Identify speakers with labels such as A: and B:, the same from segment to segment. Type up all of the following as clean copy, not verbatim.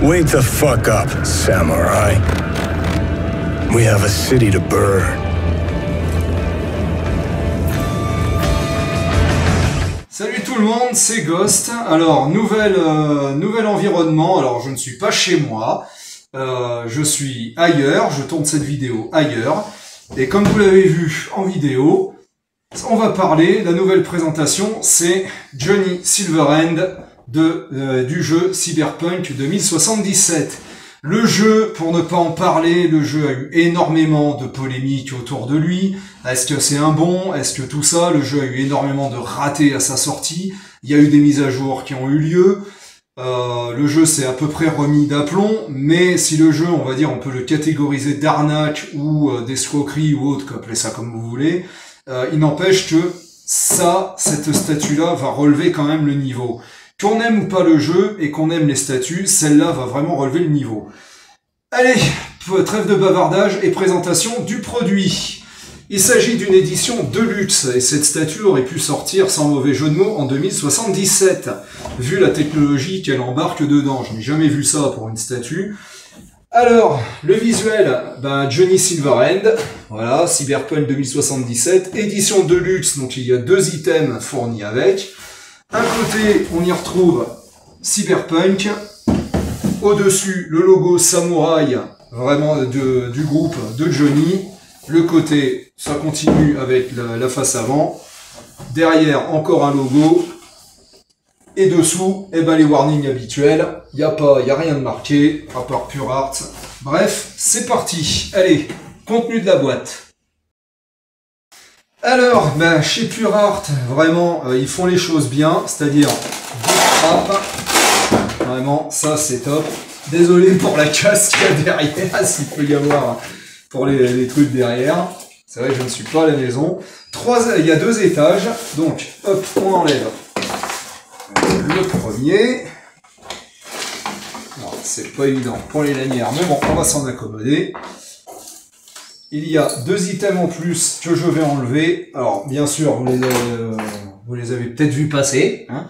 A: Wake the fuck up, samurai. We have a city to burn.
B: Salut tout le monde, c'est Ghost. Alors, nouvel environnement. Alors, je ne suis pas chez moi. Je suis ailleurs. Je tourne cette vidéo ailleurs. Et comme vous l'avez vu en vidéo, on va parler, la nouvelle présentation, c'est Johnny Silverhand du jeu Cyberpunk 2077. Le jeu, pour ne pas en parler, le jeu a eu énormément de polémiques autour de lui. Est-ce que c'est un bon? Est-ce que tout ça? Le jeu a eu énormément de ratés à sa sortie. Il y a eu des mises à jour qui ont eu lieu. Le jeu s'est à peu près remis d'aplomb, mais si le jeu, on va dire, on peut le catégoriser d'arnaque ou d'escroquerie ou autre, appelez ça comme vous voulez, il n'empêche que cette statue-là va relever quand même le niveau. Qu'on aime ou pas le jeu et qu'on aime les statues, celle-là va vraiment relever le niveau. Allez, trêve de bavardage et présentation du produit. Il s'agit d'une édition Deluxe et cette statue aurait pu sortir sans mauvais jeu de mots en 2077, vu la technologie qu'elle embarque dedans. Je n'ai jamais vu ça pour une statue. Alors, le visuel, Johnny Silverhand, voilà, Cyberpunk 2077, édition Deluxe, donc il y a 2 items fournis avec. Un côté, on y retrouve Cyberpunk. Au-dessus, le logo samouraï, vraiment du groupe de Johnny. Le côté, ça continue avec la face avant. Derrière, encore un logo. Et dessous, les warnings habituels. Il n'y a rien de marqué, à part Pure Art. Bref, c'est parti. Allez, contenu de la boîte. Alors, chez Pure Art, vraiment, ils font les choses bien, c'est-à-dire des trappes. Vraiment, ça c'est top. Désolé pour la casse qu'il y a derrière, s'il peut y avoir pour les trucs derrière. C'est vrai que je ne suis pas à la maison. Il y a 2 étages, donc hop, on enlève le premier. C'est pas évident pour les lanières, mais bon, on va s'en accommoder. Il y a 2 items en plus que je vais enlever. Alors, bien sûr, vous les avez peut-être vu passer. Hein.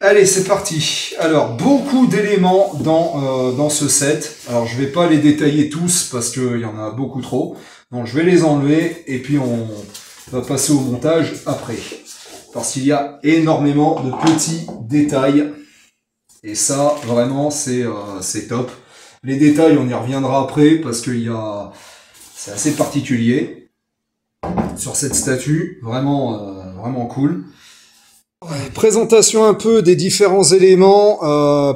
B: Allez, c'est parti. Alors, beaucoup d'éléments dans ce set. Alors, je vais pas les détailler tous parce qu'il y en a beaucoup trop. Donc, je vais les enlever et puis on va passer au montage après. Parce qu'il y a énormément de petits détails. Et ça, vraiment, c'est top. Les détails, on y reviendra après parce qu'il y a... C'est assez particulier sur cette statue, vraiment cool. Ouais, présentation un peu des différents éléments.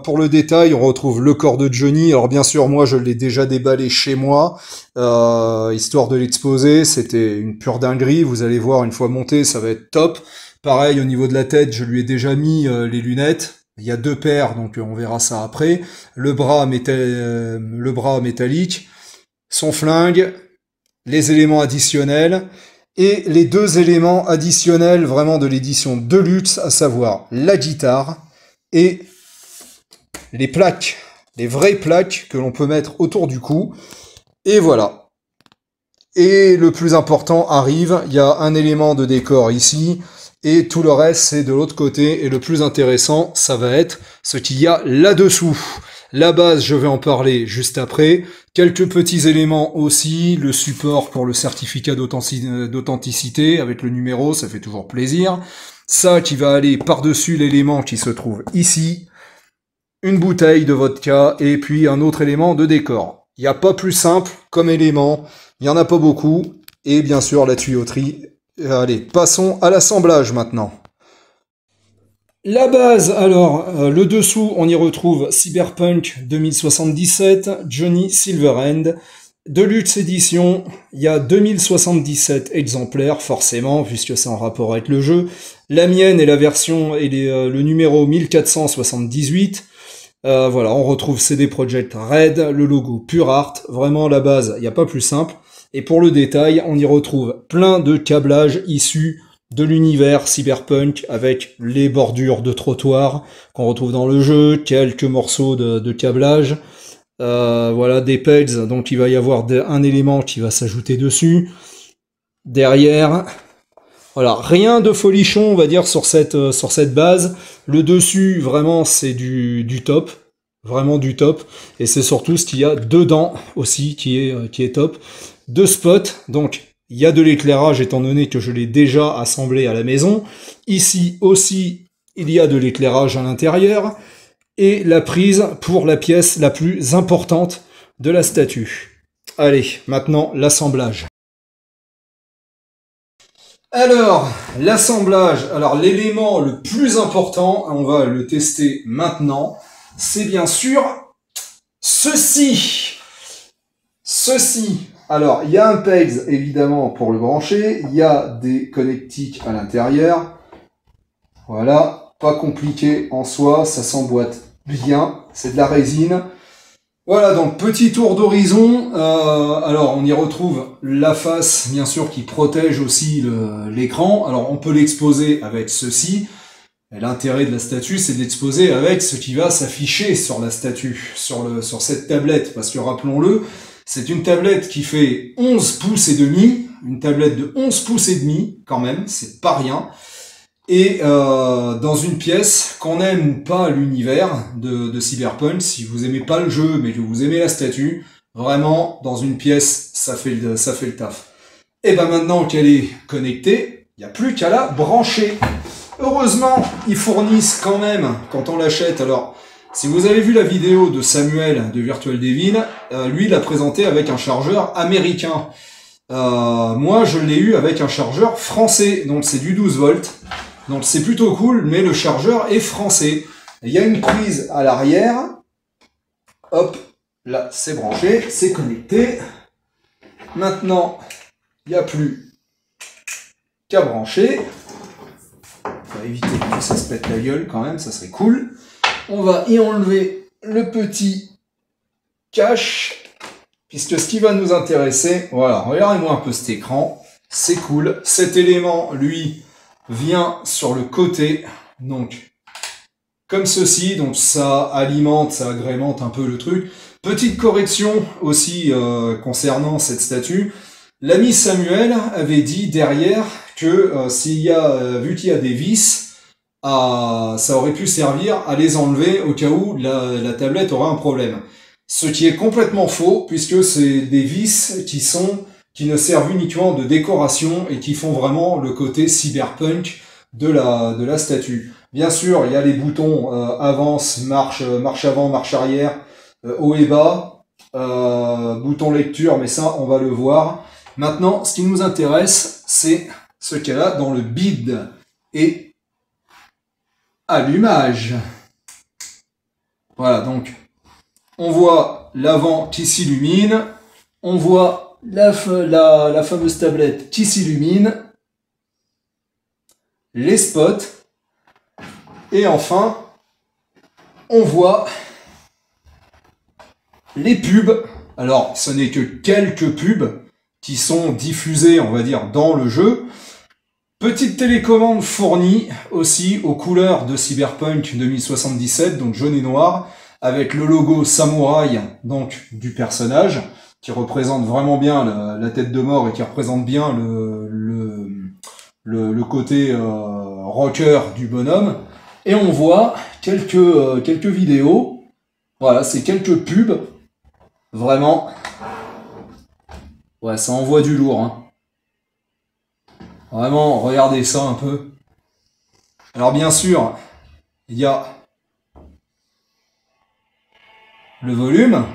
B: Pour le détail, on retrouve le corps de Johnny. Alors bien sûr, moi je l'ai déjà déballé chez moi, histoire de l'exposer. C'était une pure dinguerie. Vous allez voir, une fois monté, ça va être top. Pareil, au niveau de la tête, je lui ai déjà mis les lunettes. Il y a 2 paires, donc on verra ça après. Le bras métallique, son flingue, les éléments additionnels et les 2 éléments additionnels vraiment de l'édition Deluxe, à savoir la guitare et les plaques, les vraies plaques que l'on peut mettre autour du cou. Et voilà. Et le plus important arrive, il y a un élément de décor ici et tout le reste c'est de l'autre côté. Et le plus intéressant, ça va être ce qu'il y a là-dessous. La base, je vais en parler juste après. Quelques petits éléments aussi, le support pour le certificat d'authenticité avec le numéro, ça fait toujours plaisir. Ça qui va aller par-dessus l'élément qui se trouve ici. Une bouteille de vodka et puis un autre élément de décor. Il n'y a pas plus simple comme élément, il n'y en a pas beaucoup. Et bien sûr la tuyauterie. Allez, passons à l'assemblage maintenant. La base, alors, le dessous, on y retrouve Cyberpunk 2077, Johnny Silverhand, Deluxe édition, il y a 2077 exemplaires, forcément, puisque c'est en rapport avec le jeu. La mienne est la version, et le numéro 1478. Voilà, on retrouve CD Projekt Red, le logo Pure Art, vraiment la base, il n'y a pas plus simple. Et pour le détail, on y retrouve plein de câblages issus de l'univers cyberpunk avec les bordures de trottoir qu'on retrouve dans le jeu, quelques morceaux de câblage, voilà, des pegs, donc il va y avoir un élément qui va s'ajouter dessus. Derrière, voilà, rien de folichon, on va dire, sur cette base. Le dessus, vraiment, c'est du top. vraiment du top. Et c'est surtout ce qu'il y a dedans aussi qui est top. 2 spots, donc il y a de l'éclairage étant donné que je l'ai déjà assemblé à la maison. Ici aussi, il y a de l'éclairage à l'intérieur. Et la prise pour la pièce la plus importante de la statue. Allez, maintenant l'assemblage. Alors, l'assemblage, alors l'élément le plus important, on va le tester maintenant, c'est bien sûr ceci. Alors, il y a un pegs évidemment pour le brancher, il y a des connectiques à l'intérieur. Voilà, pas compliqué en soi, ça s'emboîte bien, c'est de la résine. Voilà, donc petit tour d'horizon. Alors, on y retrouve la face, bien sûr, qui protège aussi l'écran. Alors, on peut l'exposer avec ceci. L'intérêt de la statue, c'est d'exposer avec ce qui va s'afficher sur la statue, sur cette tablette. Parce que, rappelons-le, c'est une tablette qui fait 11 pouces et demi. Une tablette de 11 pouces et demi, quand même, c'est pas rien. Et dans une pièce, qu'on aime ou pas l'univers de Cyberpunk, si vous aimez pas le jeu, mais que vous aimez la statue, vraiment, dans une pièce, ça fait le taf. Et ben maintenant qu'elle est connectée, il n'y a plus qu'à la brancher. Heureusement, ils fournissent quand même, quand on l'achète, alors, si vous avez vu la vidéo de Samuel de Virtual Devin, lui, il l'a présenté avec un chargeur américain. Moi, je l'ai eu avec un chargeur français, donc c'est du 12 volts. Donc c'est plutôt cool, mais le chargeur est français. Il y a une prise à l'arrière. Hop, là c'est branché, c'est connecté. Maintenant, il n'y a plus qu'à brancher. On va éviter que ça se pète la gueule quand même, ça serait cool. On va y enlever le petit cache, puisque ce qui va nous intéresser, voilà, regardez-moi un peu cet écran, c'est cool. Cet élément, lui, vient sur le côté, donc comme ceci, donc ça alimente, ça agrémente un peu le truc. Petite correction aussi concernant cette statue, l'ami Samuel avait dit derrière que vu qu'il y a des vis, ça aurait pu servir à les enlever au cas où la tablette aurait un problème. Ce qui est complètement faux, puisque c'est des vis qui ne servent uniquement de décoration et qui font vraiment le côté cyberpunk de la statue. Bien sûr, il y a les boutons avance, marche avant, marche arrière, haut et bas, bouton lecture, mais ça, on va le voir. Maintenant, ce qui nous intéresse, c'est ce qu'il y a là dans le bid et allumage. Voilà, donc, on voit l'avant qui s'illumine, on voit la fameuse tablette qui s'illumine, les spots, et enfin, on voit les pubs. Alors, ce n'est que quelques pubs qui sont diffusées, on va dire, dans le jeu. Petite télécommande fournie aussi aux couleurs de Cyberpunk 2077, donc jaune et noir, avec le logo samouraï, donc du personnage, qui représente vraiment bien la tête de mort et qui représente bien le côté rocker du bonhomme. Et on voit quelques vidéos. Voilà, c'est quelques pubs. Vraiment. Ouais, ça envoie du lourd, hein. Vraiment, regardez ça un peu. Alors bien sûr, il y a le volume.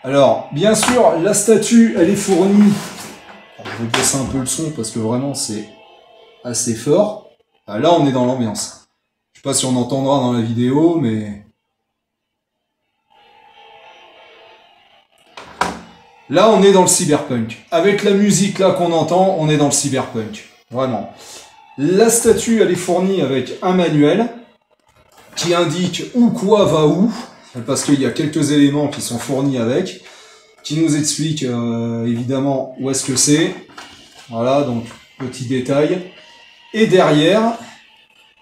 B: Alors, bien sûr, la statue, elle est fournie. Alors, je vais baisser un peu le son parce que vraiment, c'est assez fort. Là, on est dans l'ambiance. Je sais pas si on entendra dans la vidéo, mais... Là, on est dans le cyberpunk. Avec la musique là qu'on entend, on est dans le cyberpunk. Vraiment. La statue, elle est fournie avec un manuel qui indique où quoi va où. Parce qu'il y a quelques éléments qui sont fournis avec, qui nous expliquent évidemment où est-ce que c'est. Voilà, donc petit détail. Et derrière,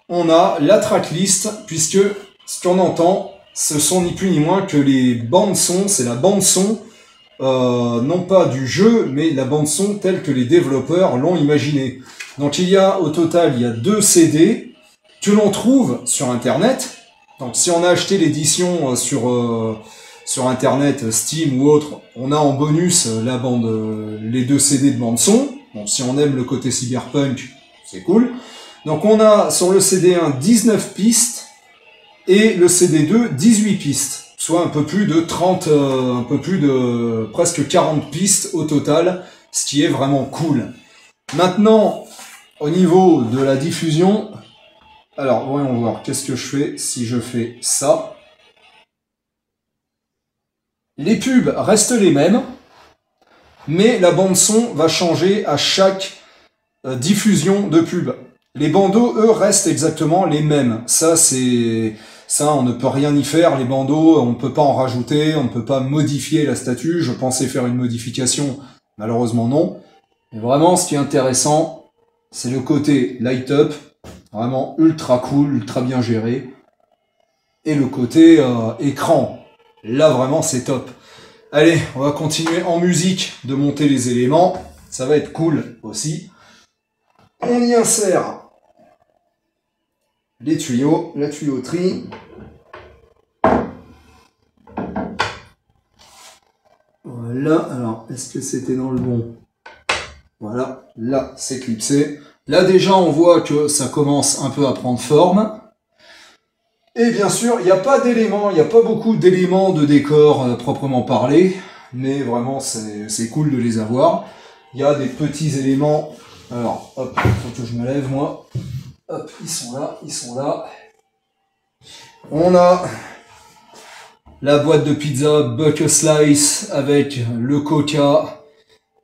B: on a la tracklist, puisque ce qu'on entend, ce sont ni plus ni moins que les bandes son, c'est la bande son, non pas du jeu, mais la bande son telle que les développeurs l'ont imaginée. Donc au total, il y a 2 CD que l'on trouve sur Internet. Donc si on a acheté l'édition sur internet, Steam ou autre, on a en bonus la bande, les 2 CD de bande son. Bon, si on aime le côté cyberpunk, c'est cool. Donc on a sur le CD1 19 pistes et le CD2 18 pistes, soit un peu plus de 30, presque 40 pistes au total, ce qui est vraiment cool. Maintenant, au niveau de la diffusion, alors voyons voir, qu'est-ce que je fais si je fais ça. Les pubs restent les mêmes, mais la bande son va changer à chaque diffusion de pub. Les bandeaux, eux, restent exactement les mêmes. Ça, on ne peut rien y faire. Les bandeaux, on ne peut pas en rajouter, on ne peut pas modifier la statue. Je pensais faire une modification, malheureusement non. Mais vraiment, ce qui est intéressant, c'est le côté light-up, vraiment ultra cool, ultra bien géré. Et le côté écran. Là, vraiment, c'est top. Allez, on va continuer en musique de monter les éléments. Ça va être cool aussi. On y insère les tuyaux, la tuyauterie. Voilà, alors, est-ce que c'était dans le bon? Voilà, là, c'est clipsé. Là, déjà, on voit que ça commence un peu à prendre forme. Et bien sûr, il n'y a pas d'éléments, il n'y a pas beaucoup d'éléments de décor proprement parlé, mais vraiment, c'est cool de les avoir. Il y a des petits éléments. Alors, hop, faut que je me lève, moi. Hop, ils sont là, ils sont là. On a la boîte de pizza Buck Slice avec le coca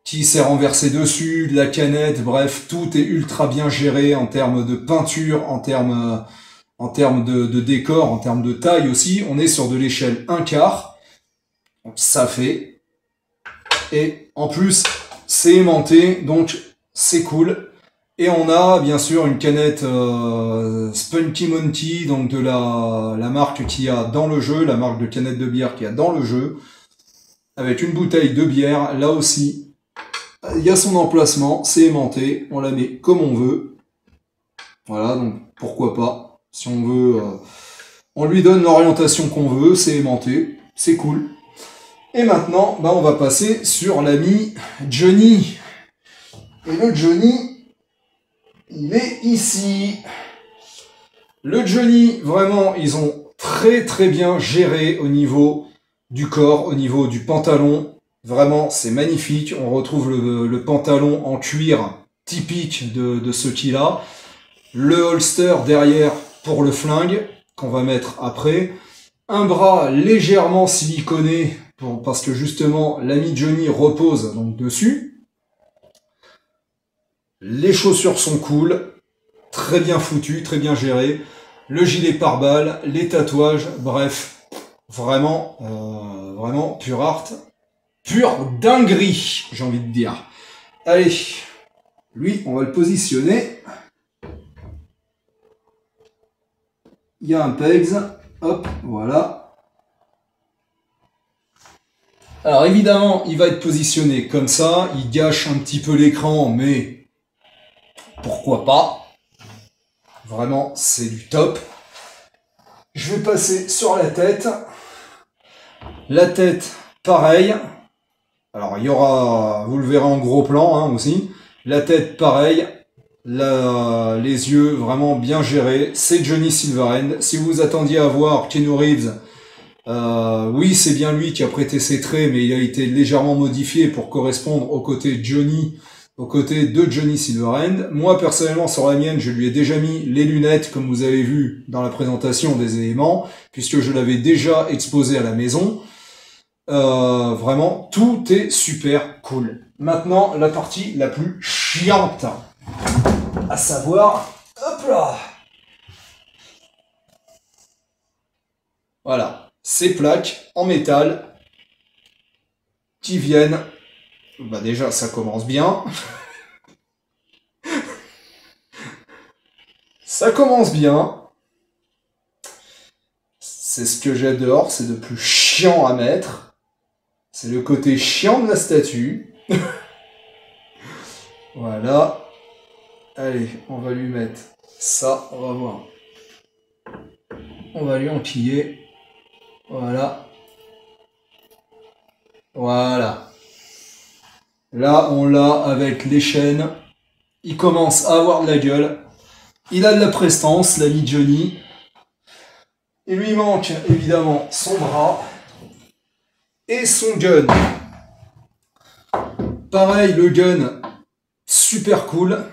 B: qui s'est renversé dessus, de la canette, bref, tout est ultra bien géré en termes de peinture, en termes de décor, en termes de taille aussi. On est sur de l'échelle 1/4. Donc ça fait. Et en plus, c'est aimanté, donc c'est cool. Et on a bien sûr une canette Spunky Monkey, donc de la marque qu'il y a dans le jeu, la marque de canette de bière qu'il y a dans le jeu, avec une bouteille de bière, là aussi. Il y a son emplacement, c'est aimanté, on la met comme on veut. Voilà, donc pourquoi pas. Si on veut, on lui donne l'orientation qu'on veut, c'est aimanté, c'est cool. Et maintenant, on va passer sur l'ami Johnny. Et le Johnny, il est ici. Le Johnny, vraiment, ils ont très très bien géré au niveau du corps, au niveau du pantalon. Vraiment, c'est magnifique. On retrouve le pantalon en cuir typique de ce qu'il a. Le holster derrière pour le flingue, qu'on va mettre après. Un bras légèrement siliconé, parce que justement, l'ami Johnny repose donc dessus. Les chaussures sont cool, très bien foutues, très bien gérées. Le gilet pare-balles, les tatouages, bref, vraiment, vraiment pure art, pure dinguerie, j'ai envie de dire. Allez, lui, on va le positionner. Il y a un pegs, hop, voilà. Alors évidemment, il va être positionné comme ça, il gâche un petit peu l'écran, mais pourquoi pas. Vraiment, c'est du top. Je vais passer sur la tête. La tête, pareil. Alors, il y aura, vous le verrez en gros plan aussi. La tête, pareil. Les yeux, vraiment bien gérés. C'est Johnny Silverhand. Si vous attendiez à voir Keanu Reeves, oui, c'est bien lui qui a prêté ses traits, mais il a été légèrement modifié pour correspondre au côté Johnny, aux côtés de Johnny Silverhand. Moi, personnellement, sur la mienne, je lui ai déjà mis les lunettes, comme vous avez vu dans la présentation des éléments, puisque je l'avais déjà exposé à la maison. Vraiment, tout est super cool. Maintenant, la partie la plus chiante, à savoir, hop là, voilà, ces plaques en métal qui viennent. Bah déjà, ça commence bien. Ça commence bien. C'est ce que j'adore, c'est le plus chiant à mettre. C'est le côté chiant de la statue. Voilà. Allez, on va lui mettre ça, on va voir. on va lui enquiller. Voilà. Voilà. Là, on l'a avec les chaînes. Il commence à avoir de la gueule. Il a de la prestance, l'ami Johnny. Il lui manque évidemment son bras et son gun. Pareil, le gun, super cool,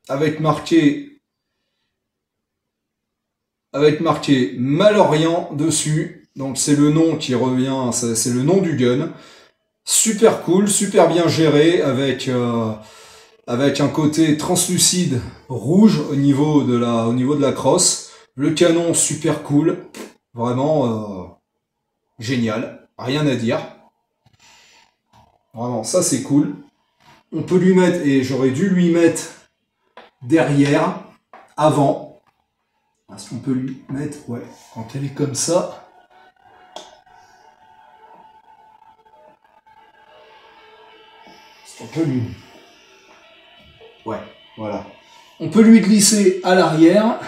B: avec marqué Malorient dessus. Donc c'est le nom qui revient, c'est le nom du gun. Super cool, super bien géré, avec un côté translucide rouge au niveau de la crosse. Le canon super cool, vraiment génial, rien à dire. Vraiment, ça c'est cool. On peut lui mettre, et j'aurais dû lui mettre derrière, avant. Est-ce qu'on peut lui mettre, ouais, quand elle est comme ça. On peut lui... Ouais, voilà. On peut lui glisser à l'arrière,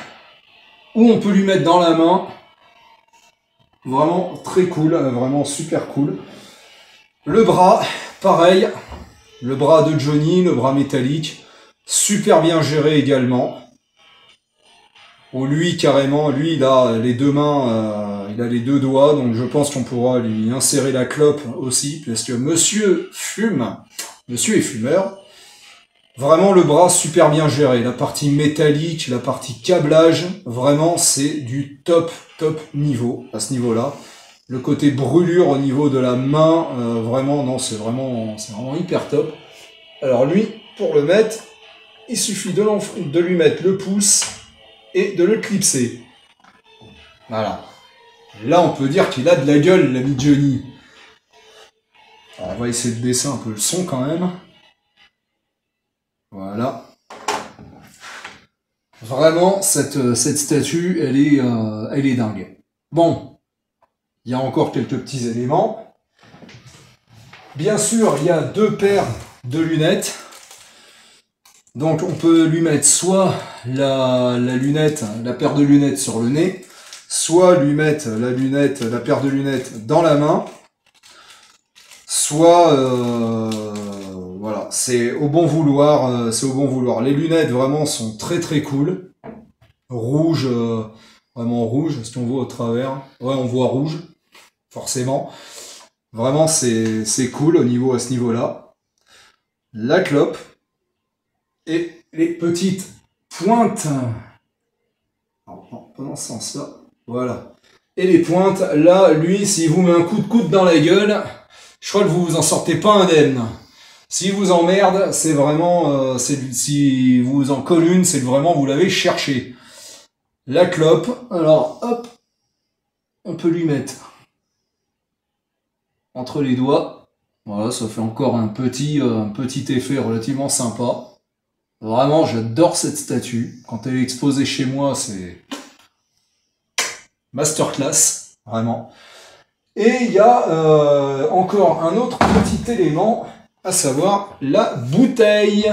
B: ou on peut lui mettre dans la main. Vraiment très cool, vraiment super cool. Le bras, pareil. Le bras de Johnny, le bras métallique. Super bien géré également. Bon, lui, carrément, lui, il a les deux mains, il a les deux doigts, donc je pense qu'on pourra lui insérer la clope aussi, parce que monsieur fume, monsieur est fumeur. Vraiment, le bras super bien géré. La partie métallique, la partie câblage, vraiment, c'est du top niveau, à ce niveau-là. Le côté brûlure au niveau de la main, vraiment, non, c'est vraiment hyper top. Alors lui, pour le mettre, il suffit de lui mettre le pouce et de le clipser. Voilà. Là, on peut dire qu'il a de la gueule, l'ami Johnny. Alors, on va essayer de baisser un peu le son quand même. Voilà. Vraiment, cette statue, elle est dingue. Bon, il y a encore quelques petits éléments. Bien sûr, il y a deux paires de lunettes. Donc, on peut lui mettre soit la paire de lunettes sur le nez, soit lui mettre la paire de lunettes dans la main, soit voilà, c'est au bon vouloir, Les lunettes vraiment sont très cool, rouge, vraiment rouge. Est-ce qu'on voit au travers? Ouais, on voit rouge, forcément. Vraiment, c'est cool à ce niveau-là. La clope et les petites pointes. Alors, non, pas dans ce sens-là. Voilà. Et les pointes, là, lui, s'il vous met un coup de coude dans la gueule, je crois que vous vous en sortez pas indemne. S'il vous emmerde, c'est vraiment... si vous en colle une, c'est vraiment vous l'avez cherché. La clope, alors, hop, on peut lui mettre entre les doigts. Voilà, ça fait encore un petit effet relativement sympa. Vraiment, j'adore cette statue. Quand elle est exposée chez moi, c'est masterclass, vraiment. Et il y a encore un autre petit élément, à savoir la bouteille.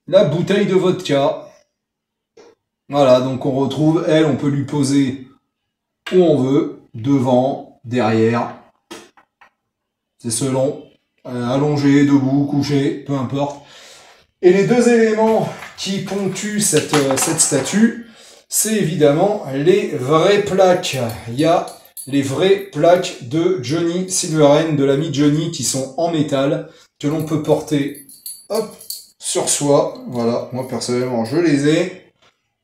B: La bouteille de vodka. Voilà, donc on retrouve, elle, on peut lui poser où on veut, devant, derrière. C'est selon, allongé, debout, couché, peu importe. Et les deux éléments qui ponctuent cette statue, c'est évidemment les vraies plaques. Il y a les vraies plaques de Johnny Silverhand, de l'ami Johnny, qui sont en métal, que l'on peut porter, hop, sur soi. Voilà, moi personnellement, je les ai.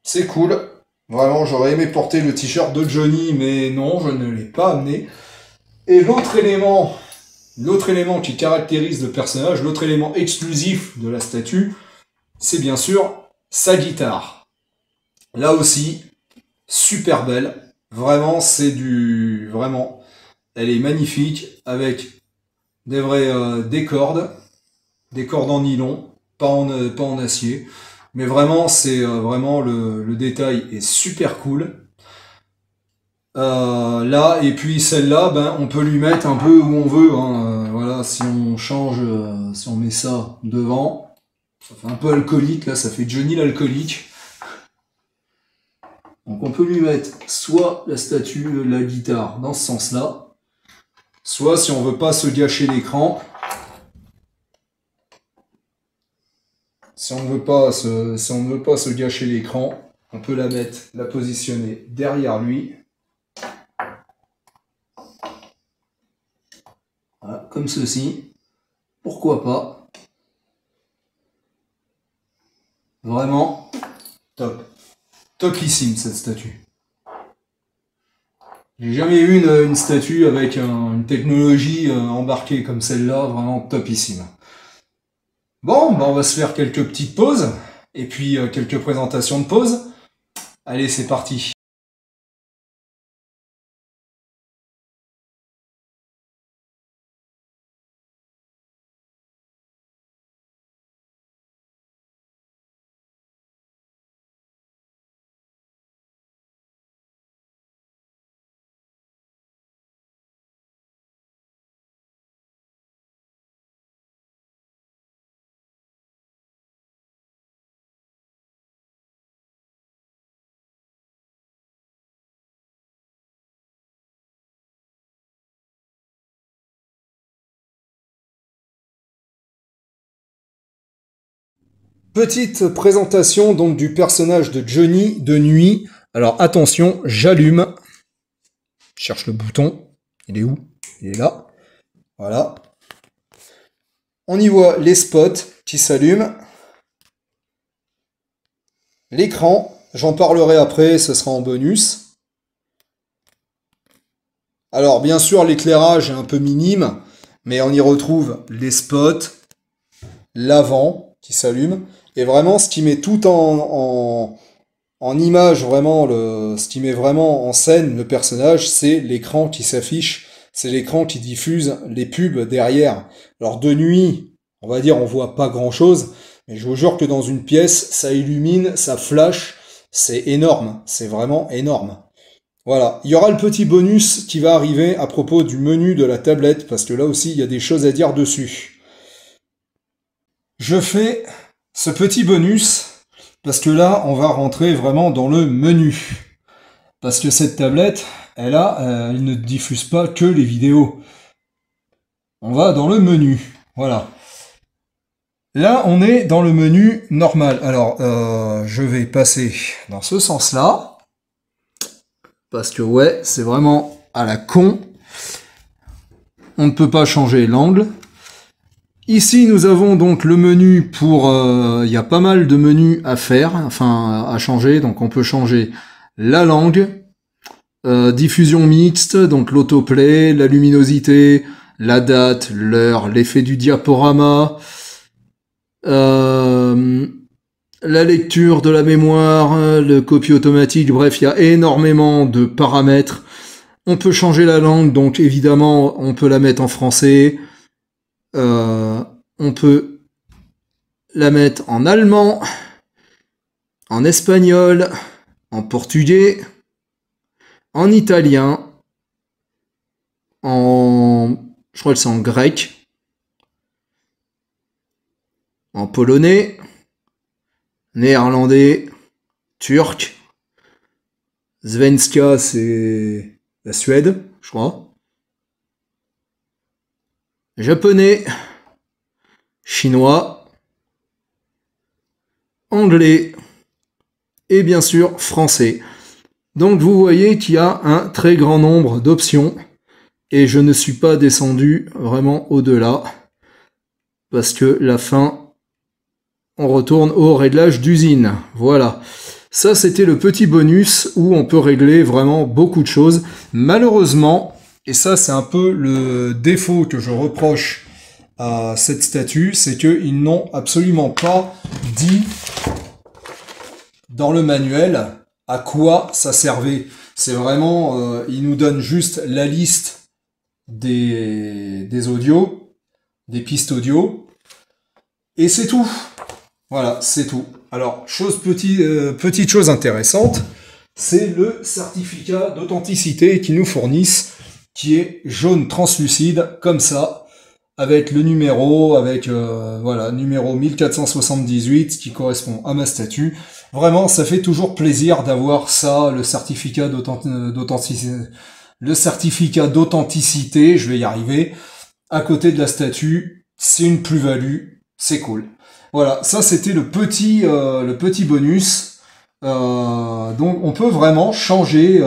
B: C'est cool. Vraiment, j'aurais aimé porter le t-shirt de Johnny, mais non, je ne l'ai pas amené. Et l'autre élément qui caractérise le personnage, l'autre élément exclusif de la statue, c'est bien sûr sa guitare. Là aussi, super belle. Vraiment, vraiment, elle est magnifique, avec des cordes en nylon, pas en acier. Mais vraiment, c'est vraiment le détail est super cool. Là, et puis celle-là, ben, on peut lui mettre un peu où on veut. Hein. Voilà, si on change, si on met ça devant, ça fait un peu alcoolique. Là, ça fait Johnny l'alcoolique. Donc on peut lui mettre soit la statue, la guitare dans ce sens-là, soit si on veut pas se gâcher l'écran, si on ne veut pas se gâcher l'écran, on peut la positionner derrière lui. Voilà, comme ceci. Pourquoi pas? Vraiment top. Topissime cette statue. J'ai jamais eu une statue avec une technologie embarquée comme celle-là, vraiment topissime. Bon, bah on va se faire quelques petites pauses, et puis quelques présentations de pauses. Allez, c'est parti. Petite présentation donc du personnage de Johnny de nuit. Alors attention, j'allume. Je cherche le bouton. Il est où? Il est là. Voilà. On y voit les spots qui s'allument. L'écran, j'en parlerai après, ce sera en bonus. Alors bien sûr l'éclairage est un peu minime, mais on y retrouve les spots, l'avant qui s'allume. Et vraiment, ce qui met tout en image, vraiment, ce qui met vraiment en scène le personnage, c'est l'écran qui s'affiche, c'est l'écran qui diffuse les pubs derrière. Alors de nuit, on va dire, on voit pas grand-chose, mais je vous jure que dans une pièce, ça illumine, ça flash, c'est énorme, c'est vraiment énorme. Voilà, il y aura le petit bonus qui va arriver à propos du menu de la tablette, parce que là aussi, il y a des choses à dire dessus. Je fais ce petit bonus, parce que là, on va rentrer vraiment dans le menu. Parce que cette tablette, elle ne diffuse pas que les vidéos. On va dans le menu, voilà. Là, on est dans le menu normal. Alors, je vais passer dans ce sens-là. Parce que, ouais, c'est vraiment à la con. On ne peut pas changer l'angle. Ici, nous avons donc le menu pour... il y a pas mal de menus à faire, enfin à changer. Donc on peut changer la langue, diffusion mixte, donc l'autoplay, la luminosité, la date, l'heure, l'effet du diaporama, la lecture de la mémoire, le copie automatique, bref, il y a énormément de paramètres. On peut changer la langue, donc évidemment, on peut la mettre en français. On peut la mettre en allemand, en espagnol, en portugais, en italien, je crois que c'est en grec, en polonais, néerlandais, turc, svenska c'est la Suède, je crois. Japonais, chinois, anglais et bien sûr français. Donc vous voyez qu'il y a un très grand nombre d'options et je ne suis pas descendu vraiment au-delà parce que la fin, on retourne au réglage d'usine. Voilà. Ça, c'était le petit bonus où on peut régler vraiment beaucoup de choses. Malheureusement, et ça, c'est un peu le défaut que je reproche à cette statue, c'est qu'ils n'ont absolument pas dit dans le manuel à quoi ça servait. C'est vraiment, ils nous donnent juste la liste des audios, des pistes audio, et c'est tout. Voilà, c'est tout. Alors, petite chose intéressante, c'est le certificat d'authenticité qu'ils nous fournissent, qui est jaune translucide, comme ça. avec le numéro, avec voilà, numéro 1478 qui correspond à ma statue. Vraiment, ça fait toujours plaisir d'avoir ça, le certificat d'authenticité, je vais y arriver, à côté de la statue. C'est une plus-value, c'est cool. Voilà, ça c'était le petit bonus. Donc on peut vraiment changer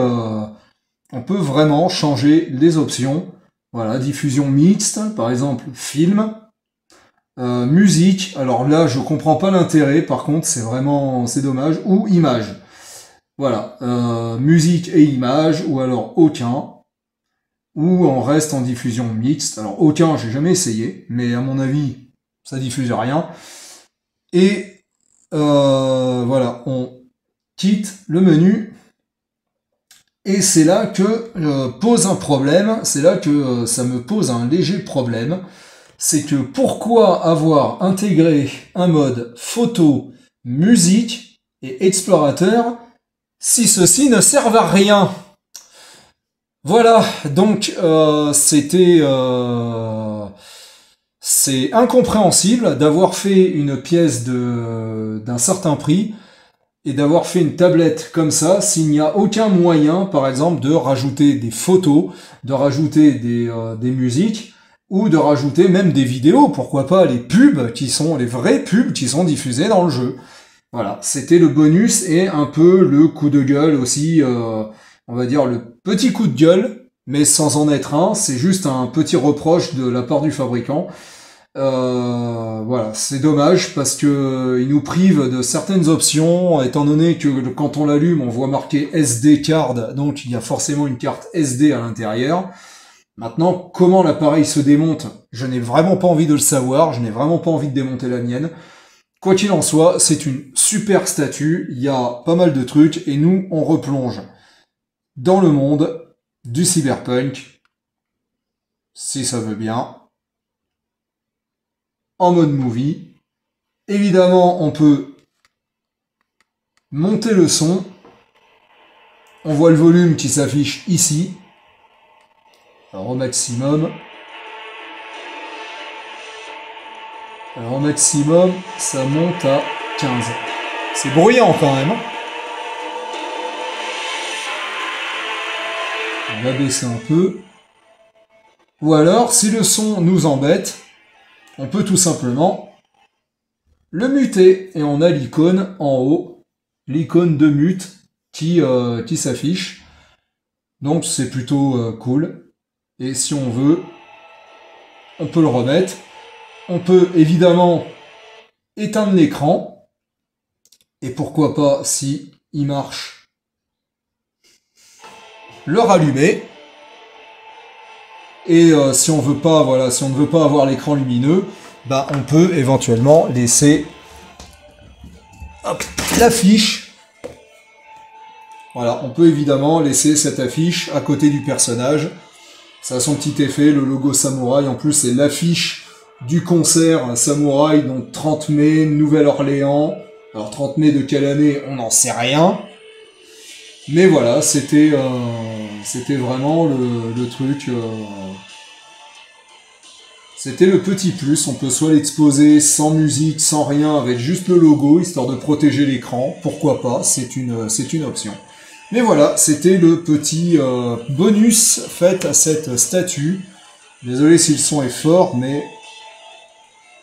B: les options. Voilà, diffusion mixte, par exemple film, musique. Alors là, je comprends pas l'intérêt. Par contre, c'est dommage. Ou image. Voilà, musique et image, ou alors aucun. Ou on reste en diffusion mixte. Alors aucun, j'ai jamais essayé, mais à mon avis, ça diffuse rien. Et voilà, on quitte le menu. Et c'est là que pose un problème, c'est là que ça me pose un léger problème. C'est que pourquoi avoir intégré un mode photo, musique et explorateur si ceux-ci ne servent à rien? Voilà, donc c'est incompréhensible d'avoir fait une pièce d'un certain prix et d'avoir fait une tablette comme ça s'il n'y a aucun moyen, par exemple, de rajouter des photos, de rajouter des musiques, ou de rajouter même des vidéos, pourquoi pas les pubs qui sont les vraies pubs qui sont diffusées dans le jeu. Voilà, c'était le bonus et un peu le coup de gueule aussi, on va dire le petit coup de gueule, mais sans en être un, c'est juste un petit reproche de la part du fabricant. Voilà, c'est dommage parce que il nous prive de certaines options, étant donné que quand on l'allume, on voit marqué SD card, donc il y a forcément une carte SD à l'intérieur. Maintenant, comment l'appareil se démonte, je n'ai vraiment pas envie de le savoir, je n'ai vraiment pas envie de démonter la mienne. Quoi qu'il en soit, c'est une super statue, il y a pas mal de trucs, et nous, on replonge dans le monde du cyberpunk, si ça veut bien, en mode movie. Évidemment, on peut monter le son. On voit le volume qui s'affiche ici. Alors au maximum. Alors au maximum, ça monte à 15. C'est bruyant quand même. On va baisser un peu. Ou alors, si le son nous embête, on peut tout simplement le muter. Et on a l'icône en haut, l'icône de mute qui s'affiche. Donc c'est plutôt cool. Et si on veut, on peut le remettre. On peut évidemment éteindre l'écran. Et pourquoi pas, si il marche, le rallumer. Et si on veut pas, voilà, si on ne veut pas avoir l'écran lumineux, bah on peut éventuellement laisser l'affiche. Voilà, on peut évidemment laisser cette affiche à côté du personnage. Ça a son petit effet, le logo samouraï. En plus, c'est l'affiche du concert samouraï, donc 30 mai, Nouvelle-Orléans. Alors 30 mai de quelle année, on n'en sait rien. Mais voilà, c'était vraiment le truc. C'était le petit plus. On peut soit l'exposer sans musique, sans rien, avec juste le logo, histoire de protéger l'écran. Pourquoi pas, c'est une option. Mais voilà, c'était le petit bonus fait à cette statue. Désolé si le son est fort, mais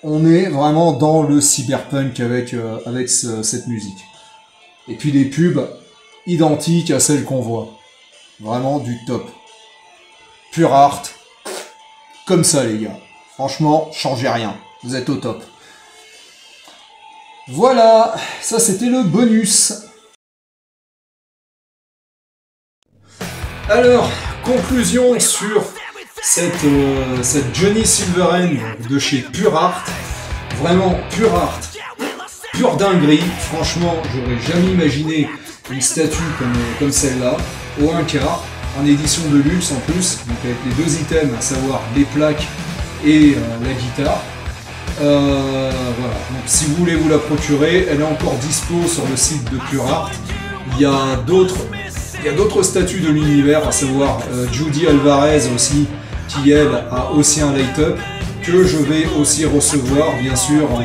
B: on est vraiment dans le cyberpunk avec cette musique. Et puis les pubs identiques à celles qu'on voit. Vraiment du top. Pure art. Comme ça les gars. Franchement, changez rien. Vous êtes au top. Voilà, ça c'était le bonus. Alors, conclusion sur cette Johnny Silverhand de chez Pure Art. Vraiment Pure Art. Pure dinguerie. Franchement, j'aurais jamais imaginé une statue comme celle-là, au 1 quart, en édition de luxe en plus, donc avec les deux items, à savoir les plaques et la guitare. Voilà, donc si vous voulez vous la procurer, elle est encore dispo sur le site de Pure Art. Il y a d'autres statues de l'univers, à savoir Judy Alvarez aussi, qui elle a aussi un light-up, que je vais aussi recevoir bien sûr en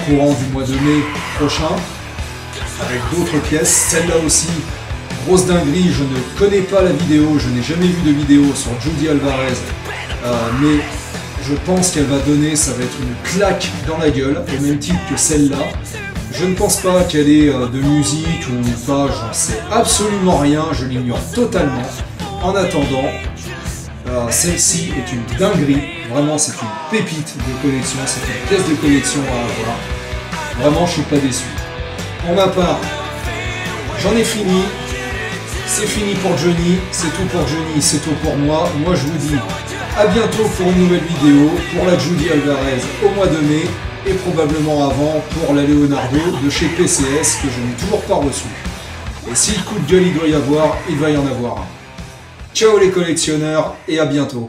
B: courant du mois de mai prochain avec d'autres pièces. Celle-là aussi, grosse dinguerie, je ne connais pas la vidéo, je n'ai jamais vu de vidéo sur Judy Alvarez, mais je pense qu'elle va donner, ça va être une claque dans la gueule, au même titre que celle-là. Je ne pense pas qu'elle ait de musique ou pas, j'en sais absolument rien, je l'ignore totalement. En attendant, celle-ci est une dinguerie, vraiment c'est une pépite de collection, c'est une pièce de collection à avoir. Vraiment je suis pas déçu. Pour ma part, j'en ai fini, c'est fini pour Johnny, c'est tout pour Johnny, c'est tout pour moi. Moi je vous dis à bientôt pour une nouvelle vidéo, pour la Judy Alvarez au mois de mai, et probablement avant pour la Leonardo de chez PCS que je n'ai toujours pas reçu. Et si le coup de gueule il doit y avoir, il va y en avoir un. Ciao les collectionneurs et à bientôt.